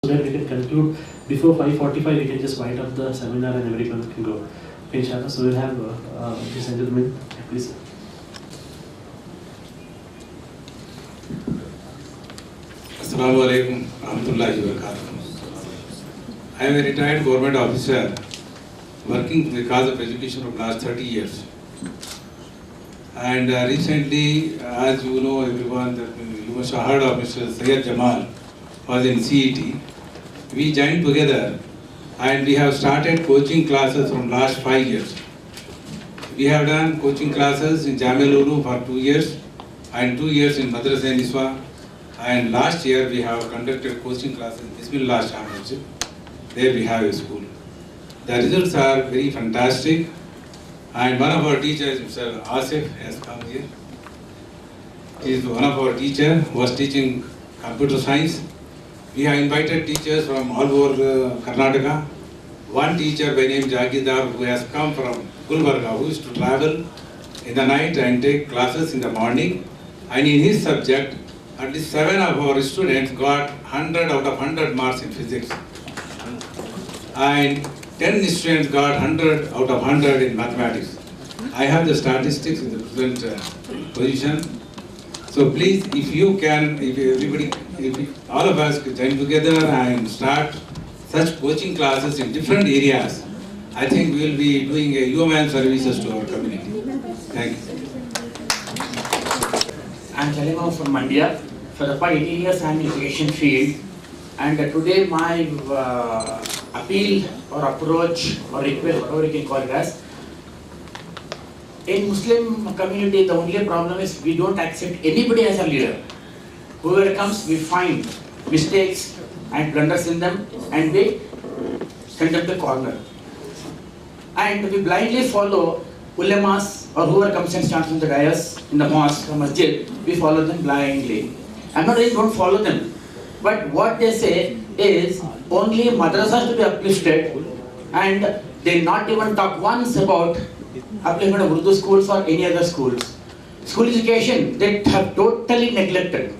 so that we can conclude before 5:45. We can just wind up the seminar and everyone can go. Okay, inshallah. So we'll have this gentleman, please. Assalamu alaikum warahmatullahi wabarakatuh. I am a retired government officer working in the cause of education for last 30 years. And recently, as you know everyone, that you must have heard of Mr. Syed Jamal was in CET. We joined together and we have started coaching classes from last 5 years. We have done coaching classes in Jamia Lulu for 2 years and 2 years in Madrasa Niswa. And last year we have conducted coaching classes in Bismillah Championship. There we have a school. The results are very fantastic. And one of our teachers, Mr. Asif, has come here. He is one of our teachers who was teaching computer science. We have invited teachers from all over Karnataka. One teacher by name Jagidar, who has come from Gulbarga, who used to travel in the night and take classes in the morning. And in his subject, at least 7 of our students got 100 out of 100 marks in physics. And 10 students got 100 out of 100 in mathematics. I have the statistics in the present position. So please, if you can, if everybody, if all of us could join together and start such coaching classes in different areas, I think we will be doing a human services to our community. Thank you. I am Chalima from Mandya. For the past 18 years I am in education field, and today my appeal or approach or request, whatever you can call it as, in Muslim community the only problem is we don't accept anybody as a leader. Whoever comes, we find mistakes and blunders in them and we send up the corner. And we blindly follow ulemas or whoever comes and stands in the dais, in the mosque or masjid, we follow them blindly. I'm not saying don't follow them, but what they say is only madrasas to be uplifted, and they not even talk once about upliftment of Urdu schools or any other schools. School education, they have totally neglected.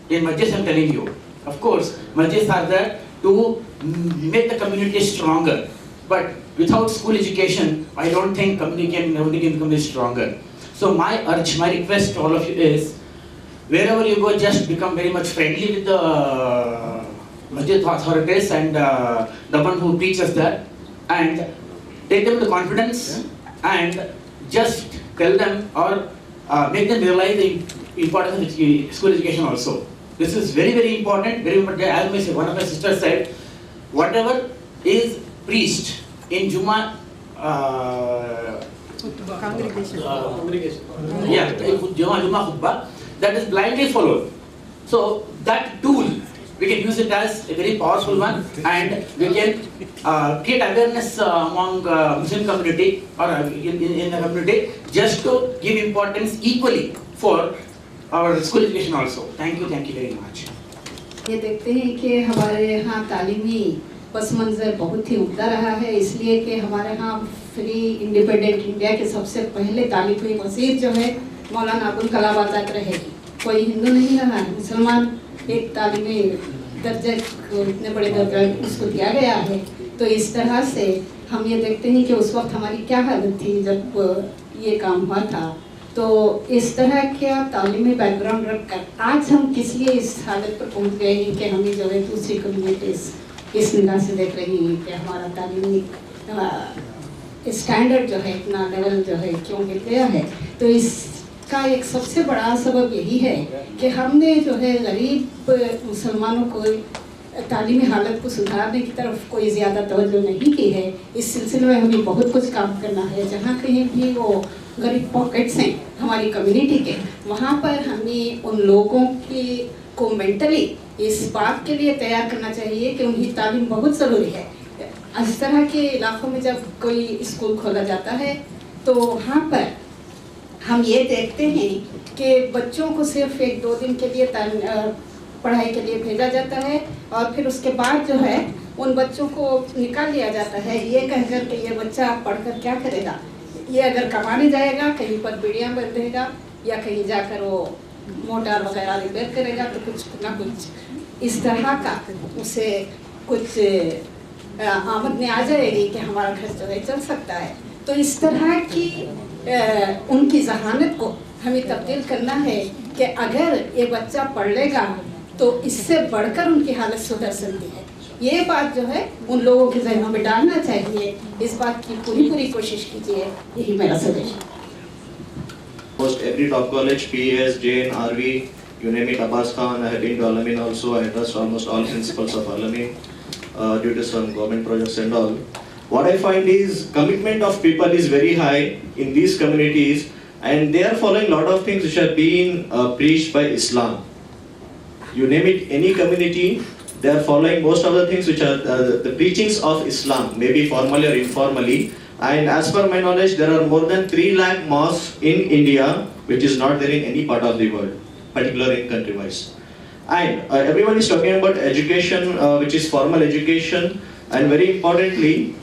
In masjids, I'm telling you. Of course, masjids are there to make the community stronger, but without school education, I don't think community can become stronger. So my urge, my request to all of you is, wherever you go, just become very much friendly with the masjid authorities and the one who teaches that, and take them to confidence and just tell them or make them realize the importance of school education also. This is very, very important, very important. As one of my sisters said, whatever is preached in Juma, congregation. Juma khutbah, that is blindly followed. So that tool, we can use it as a very powerful one, and we can create awareness among Muslim community or in the community, just to give importance equally for our school education also. Thank you very much. ये देखते हैं कि हमारे यहाँ तालीमी पस मंज़र बहुत ही उमदा रहा है, इसलिए कि हमारे यहाँ फ्री इंडिपेंडेंट इंडिया के सबसे पहले तालीमी वज़ीर जो है मौलाना अबुल कलाम आज़ाद रहेगी. कोई हिंदू नहीं रहा है, मुसलमान एक तालीमी दर्जे को इतने बड़े दर्जे उसको दिया गया है. तो इस तरह से हम ये देखते हैं कि उस वक्त हमारी क्या हालत थी जब ये काम हुआ था. तो इस तरह का तालीमी बैकग्राउंड रखकर आज हम किस लिए इस हालत पर पहुंच गए हैं कि हमें जो है दूसरी कम्युनिटीज़ इस निगाह से देख रही हैं कि हमारा तालीमी स्टैंडर्ड जो है, इतना लेवल जो है क्यों गिर गया है. तो इसका एक सबसे बड़ा सबब यही है कि हमने जो है गरीब मुसलमानों को तालीमी हालत को सुधारने की तरफ कोई ज़्यादा तवज्जो नहीं की है. इस सिलसिले में हमें बहुत कुछ काम करना है. जहाँ कहीं भी वो गरीब पॉकेट्स हैं हमारी कम्युनिटी के, वहाँ पर हमें उन लोगों को मेंटली इस बात के लिए तैयार करना चाहिए कि उनकी तालीम बहुत ज़रूरी है. इस तरह के इलाक़ों में जब कोई स्कूल खोला जाता है तो वहाँ पर हम ये देखते हैं कि बच्चों को सिर्फ 1-2 दिन के लिए पढ़ाई के लिए भेजा जाता है और फिर उसके बाद जो है उन बच्चों को निकाल लिया जाता है ये कहकर कि ये बच्चा पढ़कर क्या करेगा. ये अगर कमाने जाएगा, कहीं पर बीड़ियाँ बंधेगा या कहीं जाकर वो मोटर वगैरह रिपेयर करेगा, तो कुछ ना कुछ इस तरह का उसे कुछ आमदनी आ जाएगी कि हमारा घर जो है चल सकता है। तो इस तरह की उनकी जहानत को हमें तब्दील करना है कि अगर ये बच्चा पढ़ लेगा तो इससे बढ़कर उनकी हालत सुधर सकती है। ये बात जो है उन लोगों के जहनों में डालना चाहिए, इस बात की पूरी कोशिश कीजिए, यही मेरा suggestion. Most every top college, PES, JN, RV, you name it, Abbas Khan, I have been to Al-Amin also. I trust almost all principals of Al-Amin due to some government projects and all. What I find is commitment of people is very high in these communities, and they are following a lot of things which have been preached by Islam. You name it, any community, they are following most of the things which are the preachings of Islam, maybe formally or informally. And as per my knowledge, there are more than 3 lakh mosques in India, which is not there in any part of the world, particularly in country-wise. And everyone is talking about education, which is formal education, and very importantly,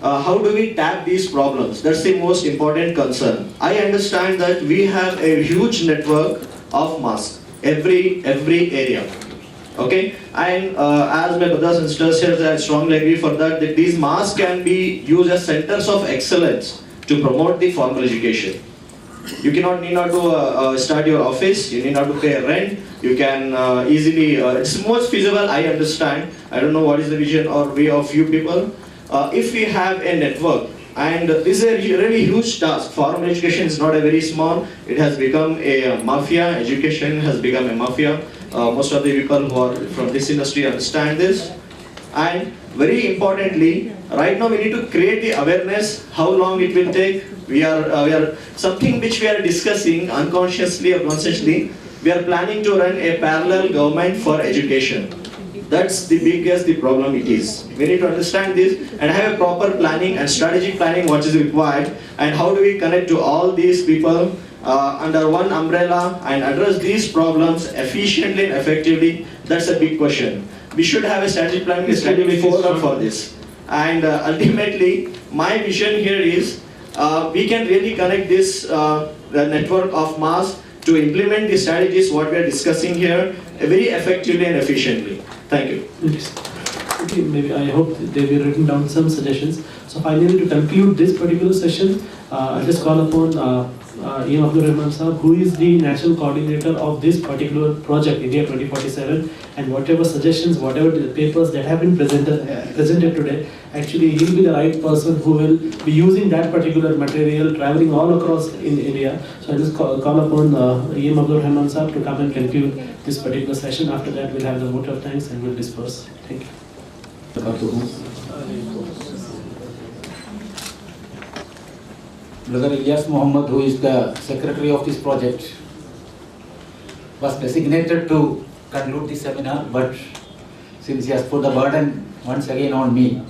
how do we tap these problems? That's the most important concern. I understand that we have a huge network of mosques, every area. Okay, and as my brothers and sisters here, I strongly agree for that these mosques can be used as centers of excellence to promote the formal education. You need not to start your office, you need not to pay rent, you can easily, it's most feasible, I understand. I don't know what is the vision or way of you people. If we have a network, and this is a really huge task. Formal education is not a very small, it has become a mafia, education has become a mafia. Most of the people who are from this industry understand this. And very importantly, right now we need to create the awareness, how long it will take. We are something which we are discussing unconsciously or consciously. We are planning to run a parallel government for education. That's the biggest problem it is. We need to understand this and have a proper planning and strategic planning what is required, and how do we connect to all these people under one umbrella and address these problems efficiently and effectively. That's a big question. We should have a strategic planning, a strategic forum for this. And ultimately, my vision here is we can really connect this the network of mass to implement the strategies what we are discussing here very effectively and efficiently. Thank you. Okay, maybe I hope they will written down some suggestions. So finally, to conclude this particular session, I'll just call upon E.M. Abdul Rahman Sahab, who is the national coordinator of this particular project, India 2047, and whatever suggestions, whatever the papers that have been presented today, actually he'll be the right person who will be using that particular material, traveling all across in India. So I'll just call upon E.M. Abdul Rahman Sahab to come and conclude this particular session. After that, we'll have the vote of thanks and we'll disperse. Thank you. Brother Ilyas Muhammad, who is the secretary of this project, was designated to conclude this seminar, but since he has put the burden once again on me,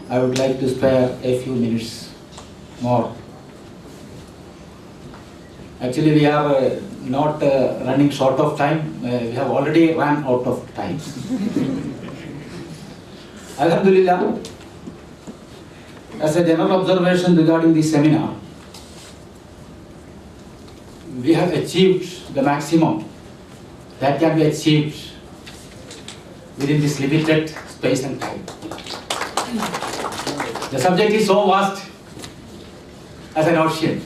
I would like to spare a few minutes more. Actually, we are not running short of time, we have already run out of time. Alhamdulillah, as a general observation regarding this seminar, we have achieved the maximum that can be achieved within this limited space and time. The subject is so vast as an ocean,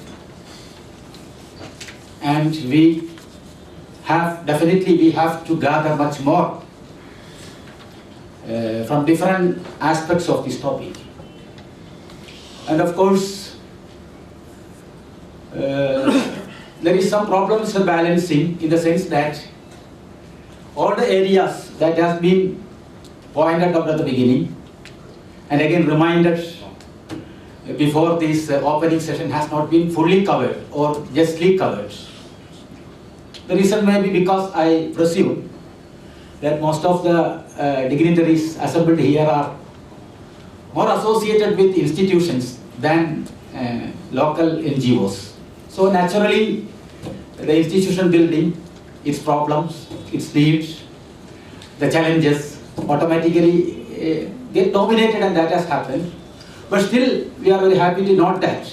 and we have to gather much more from different aspects of this topic. And of course, there is some problems in balancing, in the sense that all the areas that has been pointed out at the beginning and again reminded before this opening session has not been fully covered or justly covered. The reason may be because I presume that most of the dignitaries assembled here are more associated with institutions than local NGOs. So naturally, the institution building, its problems, its needs, the challenges automatically get dominated, and that has happened. But still, we are very happy to note that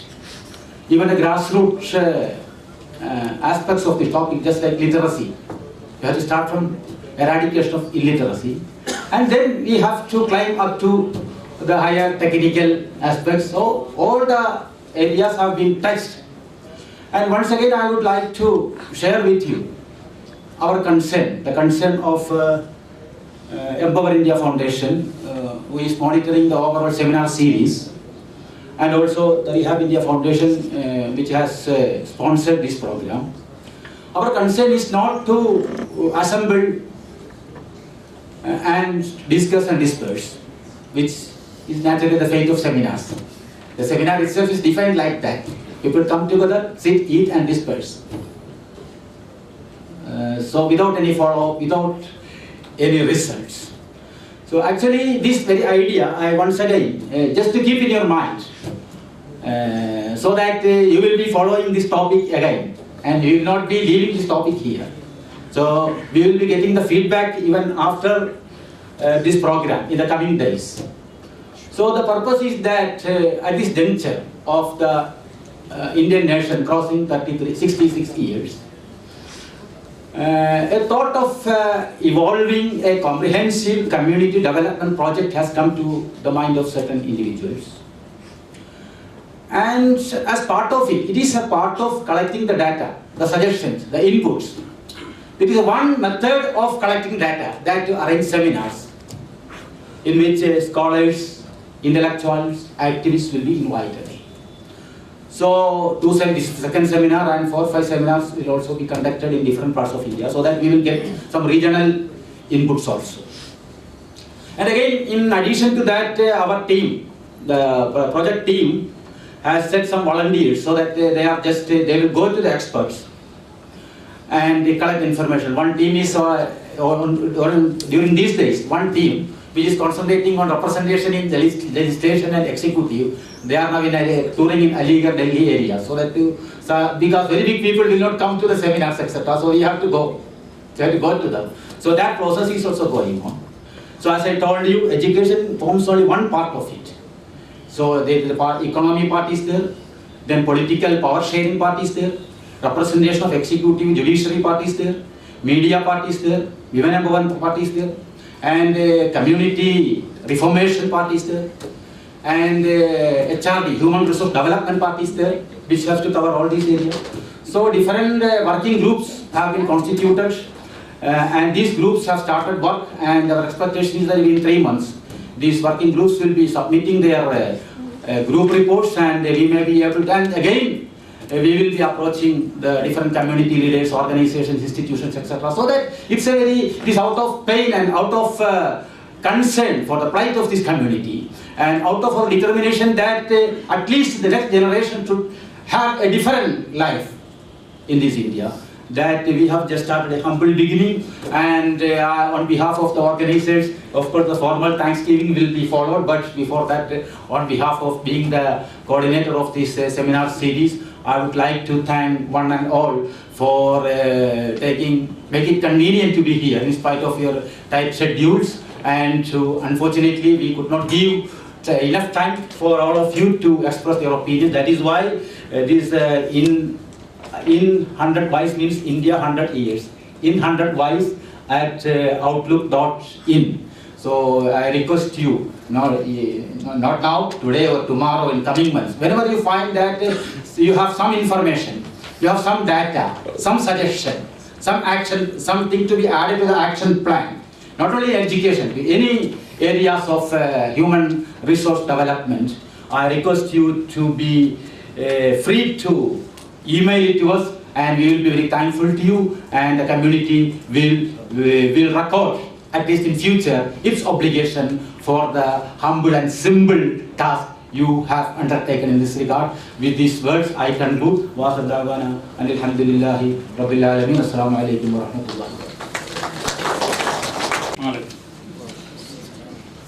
even the grassroots aspects of the topic, just like literacy, you have to start from eradication of illiteracy. And then we have to climb up to the higher technical aspects. So all the areas have been touched. And once again, I would like to share with you our concern, the concern of Empower India Foundation, who is monitoring the overall seminar series, and also the Rehab India Foundation, which has sponsored this program. Our concern is not to assemble and discuss and disperse, which is naturally the fate of seminars. The seminar itself is defined like that. People come together, sit, eat and disperse. So without any follow-up, without any results. So actually this very idea, I once again, just to keep in your mind, so that you will be following this topic again and you will not be leaving this topic here. So we will be getting the feedback even after this program in the coming days. So the purpose is that at this juncture of the Indian nation crossing 66 years, a thought of evolving a comprehensive community development project has come to the mind of certain individuals. And as part of it, it is a part of collecting the data, the suggestions, the inputs. It is one method of collecting data, that to arrange seminars in which scholars, intellectuals, activists will be invited. So, this second seminar and 4 or 5 seminars will also be conducted in different parts of India, so that we will get some regional inputs also. And again, in addition to that, our team, the project team, has set some volunteers so that they will go to the experts and they collect information. One team is during these days, one team which is concentrating on representation in the legislation and executive. They are now touring in Aligarh, Delhi area, so that because very big people will not come to the seminars, etc. So we have to go. So we have to go to them. So that process is also going on. So as I told you, education forms only one part of it. So the economy part is there, then political power sharing part is there, representation of executive, judiciary part is there, media part is there, women empowerment part is there, and community reformation part is there, and HRD, human resource development part is there, which has to cover all these areas. So different working groups have been constituted, and these groups have started work, and our expectation is that within 3 months, these working groups will be submitting their group reports, and we may be able to, and again, we will be approaching the different community leaders, organizations, institutions, etc. So that it is out of pain and out of concern for the plight of this community, and out of our determination that at least the next generation should have a different life in this India, that we have just started a humble beginning, and on behalf of the organizers, of course the formal Thanksgiving will be followed, but before that, on behalf of being the coordinator of this seminar series, I would like to thank one and all for make it convenient to be here in spite of your tight schedules, and unfortunately we could not give enough time for all of you to express your opinion. That is why this in 100 wise means India 100 years. In 100 wise at outlook.in. So I request you, not now, today or tomorrow, in coming months, whenever you find that you have some information, you have some data, some suggestion, some action, something to be added to the action plan, not only education, any areas of human resource development, I request you to be free to email it to us, and we will be very thankful to you, and the community will record, at least in future, its obligation for the humble and simple task you have undertaken in this regard. With these words, I conclude. Wa akhiru da'wana alhamdulillahi rabbil alamin. Assalamu alaikum wa rahmatullahi wa barakatuh.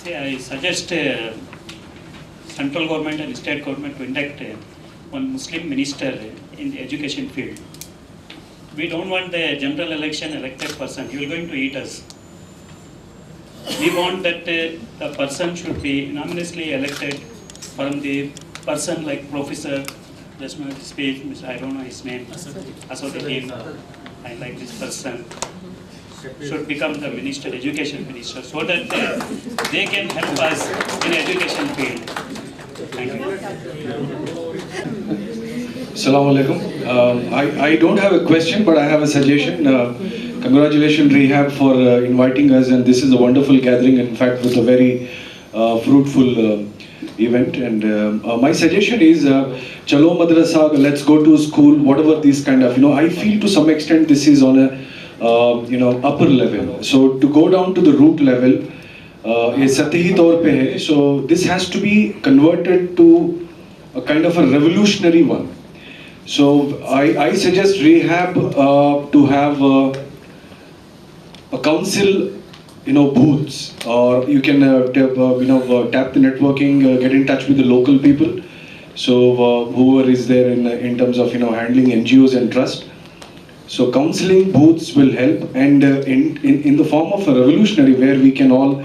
See, I suggest central government and state government to induct one Muslim minister in the education field. We don't want the general election elected person. He is going to eat us. We want that the person should be unanimously elected from the person like Professor, just my speech, I don't know his name, Asaduddin. I like this person. should become the minister, education minister, so that they can help us in education field. Thank you. Assalamu alaikum. I don't have a question, but I have a suggestion. Congratulations, Rehab, for inviting us, and this is a wonderful gathering, in fact, with a very fruitful event. And my suggestion is, Chalo Madrasa, let's go to school, whatever these kind of, I feel to some extent this is on a, upper level. So to go down to the root level, ye satihi taur pe hai. So this has to be converted to a kind of a revolutionary one. So I suggest Rehab to have a council, booths, or you can tap the networking, get in touch with the local people. So whoever is there in terms of handling NGOs and trust. So counseling booths will help, and in the form of a revolutionary where we can all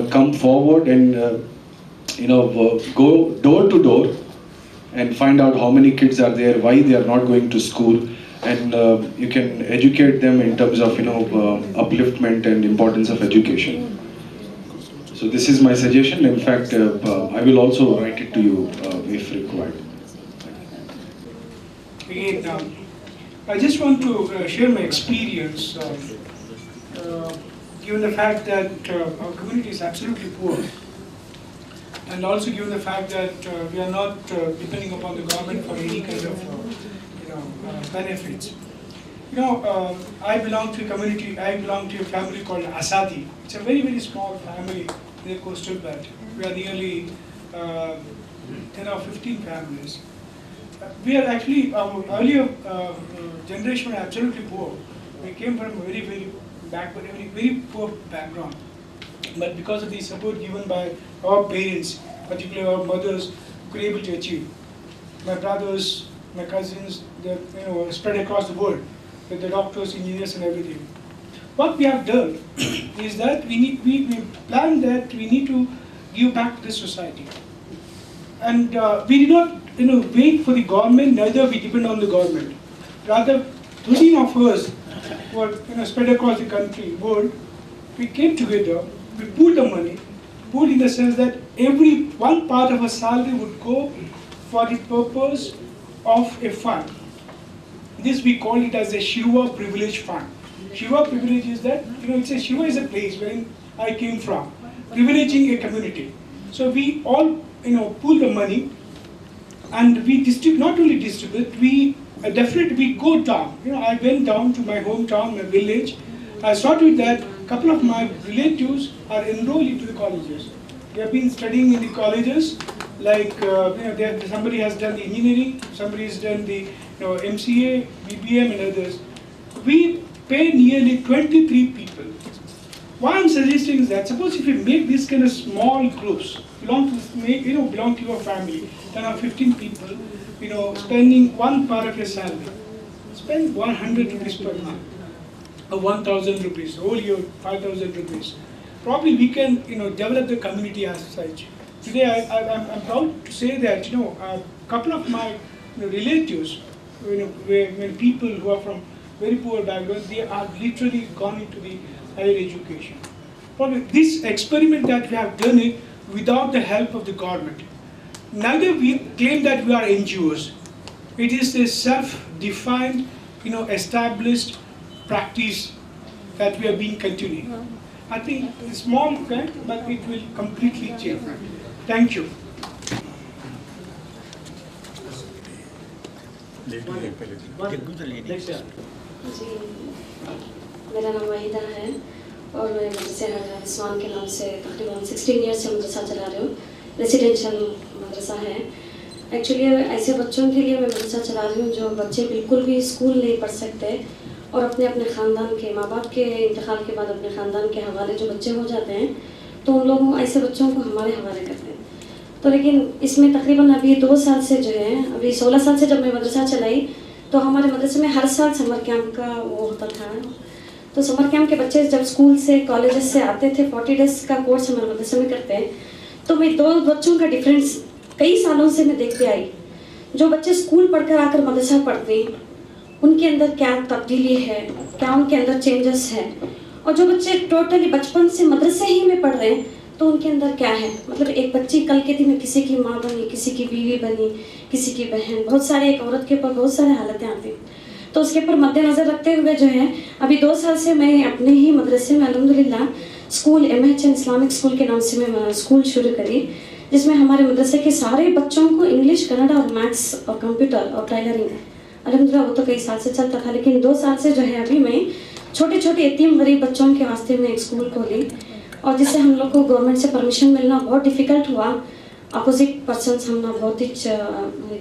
come forward and go door to door and find out how many kids are there, why they are not going to school, and you can educate them in terms of upliftment and importance of education. So this is my suggestion. In fact, I will also write it to you if required. Again, I just want to share my experience, given the fact that our community is absolutely poor, and also given the fact that we are not depending upon the government for any kind of benefits. I belong to a community, I belong to a family called Asadi. It's a very, very small family in the coastal belt. We are nearly 10 or 15 families. We are actually, our earlier generation were absolutely poor. We came from a very, very backward, very poor background. But because of the support given by our parents, particularly our mothers, we were able to achieve. My brothers, my cousins, they spread across the world with the doctors, engineers, and everything. What we have done is that we planned that we need to give back to the society, and we did not wait for the government. Neither we depend on the government. Rather, 13 of us were spread across the country, world. We came together. We pooled the money. Pooled in the sense that every one part of a salary would go for the purpose of a fund. This we call it as a Shiva Privilege Fund. Shiva Privilege is that, Shiva is a place where I came from, privileging a community. So we all, pool the money, and we not only distribute, we definitely go down. I went down to my hometown, my village. I saw to it that a couple of my relatives are enrolled into the colleges. They have been studying in the colleges, like somebody has done the engineering, somebody has done the MCA, BBM, and others. We pay nearly 23 people. What I'm suggesting is that suppose if we make these kind of small groups, belong to your family, 10 or 15 people, spending one part of your salary, spend 100 rupees per month, or 1,000 rupees, whole year 5,000 rupees. Probably we can develop the community as such. Today I'm proud to say that a couple of my relatives, when people who are from very poor backgrounds, they are literally gone into the higher education. Probably this experiment that we have done it without the help of the government. Neither we claim that we are NGOs. It is a self-defined, established practice that we have been continuing. I think it's small, but it will completely change. Thank you. जी मेरा नाम वहीदा है और मैं मदरसे रिजवान के नाम से तकरीबन 16 ईयर्स से मदरसा चला रही हूँ। रेसिडेंशियल मदरसा है। एक्चुअली ऐसे बच्चों के लिए मैं मदरसा चला रही हूँ जो बच्चे बिल्कुल भी स्कूल नहीं पढ़ सकते और अपने ख़ानदान के माँ बाप के इंतकाल के बाद अपने ख़ानदान के हवाले जो बच्चे हो जाते हैं तो उन लोगों ऐसे बच्चों को हमारे हवाले करते हैं। तो लेकिन इसमें तकरीबन अभी 2 साल से जो है, अभी 16 साल से जब मैं मदरसा चलाई तो हमारे मदरसे में हर साल समर कैंप का वो होता था। तो समर कैंप के बच्चे जब स्कूल से कॉलेजेस से आते थे, 40 डेज का कोर्स हमारे मदरसे में करते हैं, तो मैं 2 बच्चों का डिफरेंस कई सालों से मैं देखते आई। जो बच्चे स्कूल पढ़कर आकर मदरसा पढ़ते हैं ان کے اندر کیا تبدیلی ہے, کیا ان کے اندر چینجز ہے, اور جو بچے ٹوٹلی بچپن سے مدرسے ہی میں پڑھ رہے ہیں تو ان کے اندر کیا ہے. مطلب ایک بچی کل کے دن میں کسی کی ماں بنی, کسی کی بیوی بنی, کسی کی بہن, بہت سارے ایک عورت کے اوپر بہت سارے حالتیں آتی ہیں. تو اس کے اوپر مد نظر رکھتے ہوئے جو ہے ابھی 2 سال سے میں اپنے ہی مدرسے میں الحمدللہ اسکول MHN اسلامک اسکول کے نام سے میں اسکول شروع کری, جس میں ہمارے مدرسے کے سارے بچوں کو انگلش, کنڈا اور میتھس اور کمپیوٹر اور ٹائلرنگ ہے. الحمدللہ وہ تو کئی سال سے چلتا تھا, لیکن 2 سال سے جو ہے ابھی میں چھوٹے چھوٹے یتیم غریب بچوں کے واسطے میں ایک اسکول کھولی, اور جس سے ہم لوگ کو گورنمنٹ سے پرمیشن ملنا بہت ڈیفیکلٹ ہوا. اپوزٹ پرسنس ہم نے بہت ہی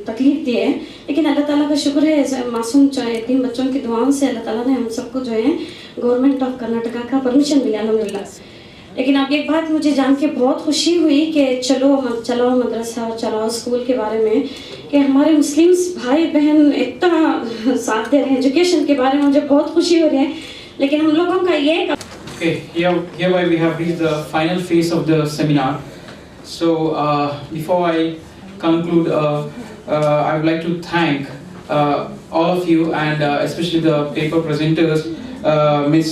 تکلیف دی ہے, لیکن اللہ تعالیٰ کا شکر ہے معصوم یتیم بچوں کی دعاؤں سے اللہ تعالیٰ نے ہم سب کو جو ہے گورنمنٹ آف کرناٹکا کا پرمیشن ملا الحمدللہ. لیکن اب ایک بات مجھے جان کے بہت خوشی ہوئی کہ چلو مدرسہ, چلاؤ اسکول کے بارے میں, کہ ہمارے مسلمس بھائی بہن اتنا ساتھ دے رہے ہیں. ایجوکیشن کے بارے میں مجھے بہت خوشی ہو رہی ہے, لیکن ہم لوگوں کا یہ Okay, hereby we have reached the final phase of the seminar. So before I conclude, I would like to thank all of you and especially the paper presenters, Miss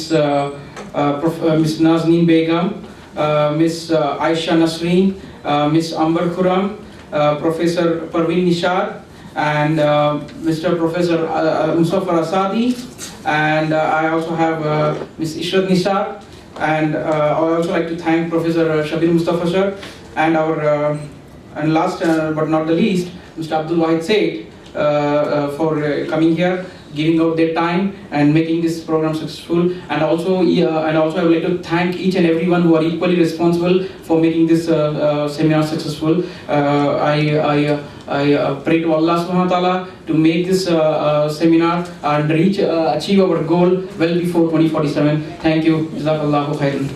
Nazneen Begum, Miss Aisha Nasreen, Miss Amber Khurram, Professor Parveen Nishad, and Mr. Professor Muzaffar Asadi, and I also have Miss Ishrat Nishad, and I would also like to thank Professor Shabir Mustafa sir, and our and last but not the least, Mr. Abdul Wahid Said for coming here, giving out their time and making this program successful. And also I would like to thank each and everyone who are equally responsible for making this seminar successful. I pray to Allah subhanahu wa ta'ala to make this seminar and achieve our goal well before 2047. Thank you. Jazakallahu khairan.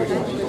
Thank you.